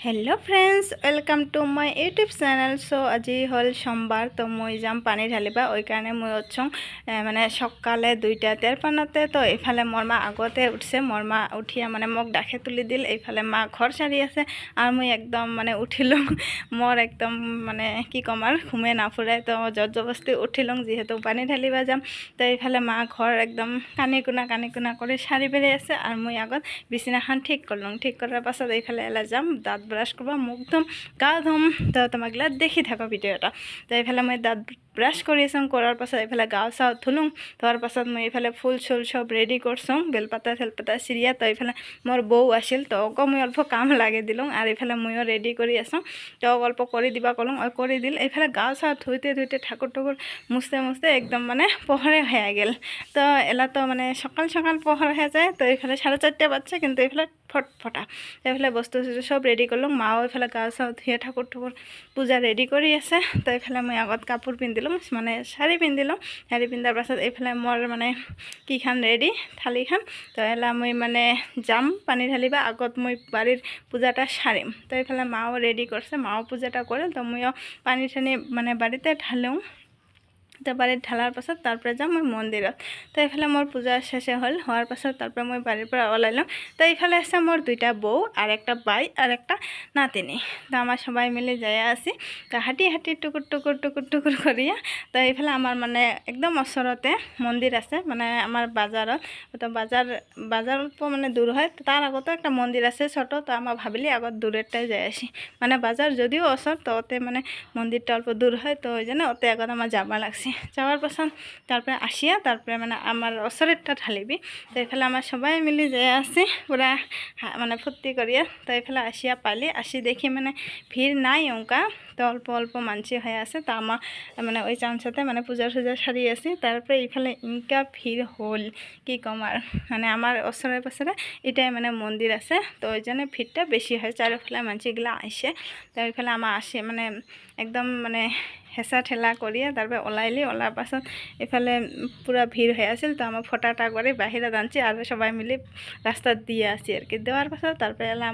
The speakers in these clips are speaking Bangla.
Hello friends welcome to my YouTube channel so आज हल सोमबार तो मैं जाम पानी ढालिबा ओई कारणे मैं उठूँ माने सकाले 2:53 तो ये मोर मा आगते उठसे मोर मा उठिया माने मोक डाके तुली दिल ये मा घर सारी आसे और मैं एकदम माने उठिलो मोर एकदम माने कि कम और घुमे नाफुराय तो जर जबरदस्ती उठिलों जीहेतु पानी ढालिबा जाम तो ये मा घर एकदम कानी कुना कर सारी बेरि आसे और मैं आगत बिछनाखान ठीक करलूँ ठीक करार पाছত ये एला जाम दाँत ब्राश करबा मुख धुम गा धुम तो तुम्हारा देखी थको भिडिओटा तो ये मैं दाँत ब्राश कर करार पास ये गाँव चाव धुलूँ धोर पास मैं ये फुल चुल सब रेडी करसूँ बेलपाता थेलपाता चिरिया तो ये मोर बौ आसिल तो अक मैं अल्प काम लागे दिलूँ और ये मैं रेडी कर आसो तो अल्प कर दिबा कलूँ और कर दिल ये गाँव चाव धुते धुते ठाकुर टुकुर मुछते मुछते एकदम माने पहरे हয়ে गेल तो एला तो माने सकाल सकाल पहर हो जाए तो ये 4:30 बाजছে কিন্তু ये फटफटा ये बस्तु सब रेडी करलूँ माओ ये गाँव चाव धुए ठाकुर टुकुर पूजा रेडी कर आसे तो ये मैं आगत कापोर पिंधिलूँ माने शाड़ी पिंधिलूँ शाड़ी पिंधार पाছত ये मोर माने कि खान रेडी थाली खान तो एला मैं माने जाम पानी ढालिबा आगत मैं बाड़ीर पूजाटा सारिम तो ये माओ रेडी करছে माओ पूजाटा करे तो मैं पानी ठानी माने बाड़ीते ढालूँ तो बाड़ी ढालार पास जाम मैं मंदिर तो ये मोर पूजा शेषे हल हार पास मैं बाड़ीर ओलाइलूँ तो ये आसे मोर दुईटा बौ और एक बाई और एक नातिनी तो आमार सबाई मिले जाए आसी तो हाटी हाटी टुकुर टुकुर टुकुर टुकुर करिया तो ये आमार माने एकदम ओसरते मंदिर आसे माने आमार बाजार तो बाजार अल्प माने दूर है तार आगतो एक मंदिर आसे छोट तो आमार भाबिली आगत दूरेरटाई जाए आसि माने बाजार जदिओ ओसर तो ओते माने मंदिरटा अल्प दूर है तो ओइजन्य ओते आगत आमार जाबा लागছে যাওয়ার পাছত তারপরে আসিয়া তারপরে মানে আমার ওসরেরটা ঢালিবি তো এফালে আমার সবাই মিলি যাই আছে পুরা মানে ফুর্তি করিয়া তো এফালে আসিয়া পালি আসি দেখি মানে ভিড় নাই অঙ্কা তো অল্প অল্প মানসি হয়ে আছে তো আমার মানে ওই চান্সতে মানে পূজা টুজা সারি আছি তারপরে এইফালে ইনকা ভিড় হল কি কম আর মানে আমার ওসরে পাশে এটাই মানে মন্দির আছে তো ওই জন্য ভিড়টা বেশি হয় চারিফালে মানসিগুলা আসে তো এইফালে আমার আসে মানে একদম মানে হেঁচা ঠেলা করিয়ে তারপরে ওলাইলি ওলার পাছত এফালে পুরা ভিড় হয়ে আছিল তো আমার ফটাটা করে বাহিরে আনছি আর সবাই মিলে রাস্তা দিয়ে আসি আর কি দেওয়ার পাছত তারপরে এলা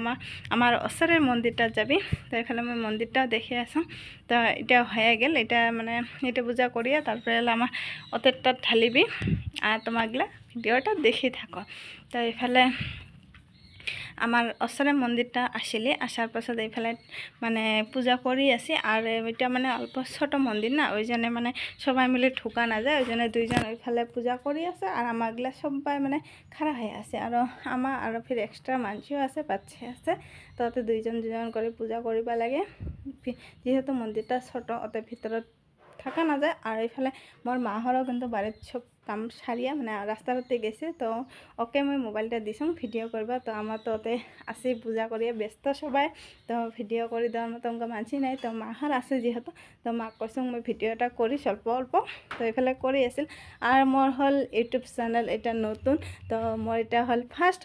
আমার ওসরের মন্দিরটা যাবি তো এখানে আমি মন্দিরটাও দেখে আসলাম তো এটা হয়ে গেল এটা মানে এটা পূজা করিয়া তারপরে এলা আমার অতেরটা ঢালিবি আর তোমাগুলা ভিডিওটা দেখে থাকো তো এফালে আমার ওচরে মন্দিরটা আসলে আসার পাছত এইফালে মানে পূজা করি আছি আর এটা মানে অল্প ছোট মন্দির না ওই জন্য মানে সবাই মিলে ঢোকা না যায় ওই জন্য দুইজন ওইফালে পূজা করি আছে আর আমাগুলা সবাই মানে খাড়া হয়ে আছে আর আমার আর ফির এক্সট্রা মানসিও আছে বাচ্চা আছে তো ওতে দুইজন দুজন করে পূজা করিবা লাগে যেহেতু মন্দিরটা ছোট ওতে ভিতৰত থাকা না যায় আর এইফালে মোর মাহরও কিন্তু বাড়ির সব কাম সারিয়া মানে রাস্তাতে গেছে তো ওকে मैं মোবাইলটা দিছং ভিডিও করবা তো আমার তো ওতে আসি পূজা করিয়া ব্যস্ত সবাই তো ভিডিও করে দেওয়ার মতো আমাকে মানসি নাই তো মাহার আছে যেহেতু তো মাক কৈছোঁ মই ভিডিওটা করি স্বল্প অল্প তো এইফালে কৰি আছিল আর মোর হল ইউটিউব চ্যানেল এটা নতুন তো মোর এটা হল ফার্স্ট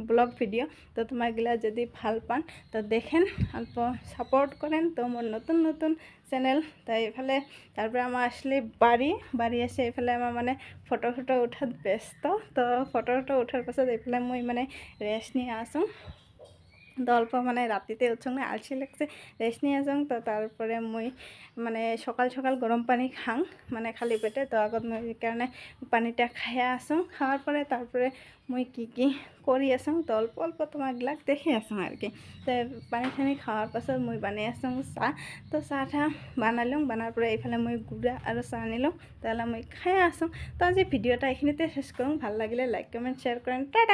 ব্লগ ভিডিও তো তোমাগুলা যদি ভাল পান তো দেখেন অল্প সাপোর্ট করেন তো মোর নতুন নতুন চ্যানেল তো এইফালে তারপরে আমার আসলে বাড়ি আসে এইফালে আমার মানে ফটো উঠাত ব্যস্ত তো ফটো উঠার পাছত এইফালে মই মানে রেস্ট নিয়ে আসুন তো অল্প মানে রাতিতে উঠছং না আলসি লাগছে রেস্ট নিয়ে আসুন তো তারপরে মই মানে সকাল সকাল গরম পানি খাং মানে খালি পেটে তো আগত মই কারণে পানিটা খাইয়া আসুন খাওয়ার পরে তারপরে মই কি করি আসুন তো অল্প অল্প তোমাগুলাক দেখে আসুন আর কি তো পানি ঠানি খাওয়ার পাছত মই বানাই আসুন চাহ তো চাহটা বানালুং বানার পরে এইফালে মই গুড়া আৰু চাহ নিলুং তাহলে মই খাই আসুন তো আজি ভিডিওটা এইখিনিতে শেষ করুন ভাল লাগিলে লাইক কমেন্ট শেয়ার করেন টাটা।